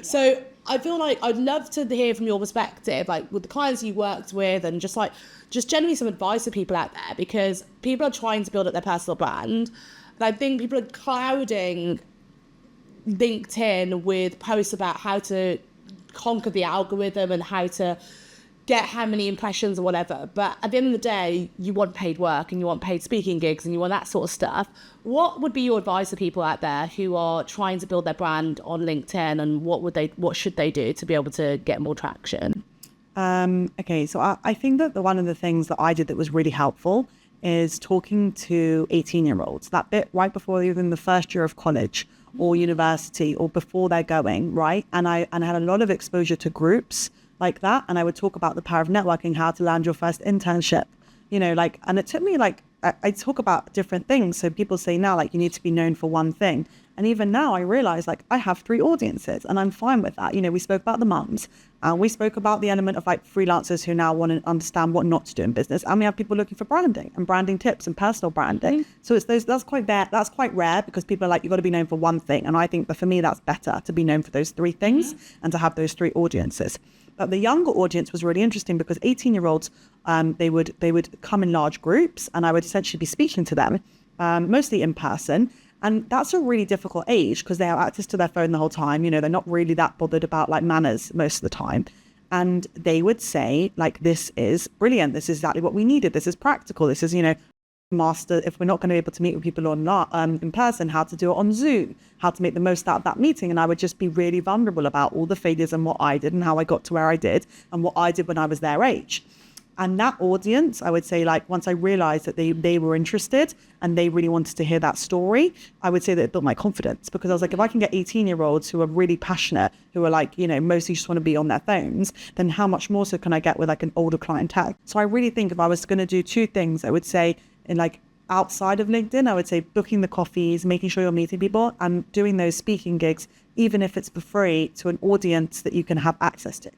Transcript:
So I feel like I'd love to hear from your perspective, like with the clients you worked with, and just generally some advice for people out there, because people are trying to build up their personal brand. And I think people are clouding LinkedIn with posts about how to conquer the algorithm and how to get how many impressions or whatever. But at the end of the day, you want paid work and you want paid speaking gigs and you want that sort of stuff. What would be your advice to people out there who are trying to build their brand on LinkedIn, and what should they do to be able to get more traction? Okay, so I think that one of the things that I did that was really helpful is talking to 18-year-olds, that bit right before even the first year of college or university or before they're going, right? And I had a lot of exposure to groups like that. And I would talk about the power of networking, how to land your first internship, and it took me I talk about different things. So people say now, you need to be known for one thing. And even now I realize I have 3 audiences and I'm fine with that. We spoke about the mums and we spoke about the element of freelancers who now want to understand what not to do in business. And we have people looking for branding and branding tips and personal branding. So it's that's quite rare because people are like, you've got to be known for one thing. And I think that for me, that's better to be known for those 3 things and to have those 3 audiences. But the younger audience was really interesting because 18-year-olds, they would come in large groups and I would essentially be speaking to them, mostly in person. And that's a really difficult age because they have access to their phone the whole time. They're not really that bothered about manners most of the time. And they would say this is brilliant. This is exactly what we needed. This is practical. This is, master, if we're not going to be able to meet with people in person, how to do it on Zoom, how to make the most out of that meeting. And I would just be really vulnerable about all the failures and what I did and how I got to where I did and what I did when I was their age. And that audience, I would say, once I realized that they were interested and they really wanted to hear that story, I would say that it built my confidence, because I was like, if I can get 18-year-olds who are really passionate, who are mostly just want to be on their phones, then how much more so can I get with an older clientele? So I really think if I was going to do 2 things, I would say in outside of LinkedIn, I would say booking the coffees, making sure you're meeting people and doing those speaking gigs, even if it's for free, to an audience that you can have access to.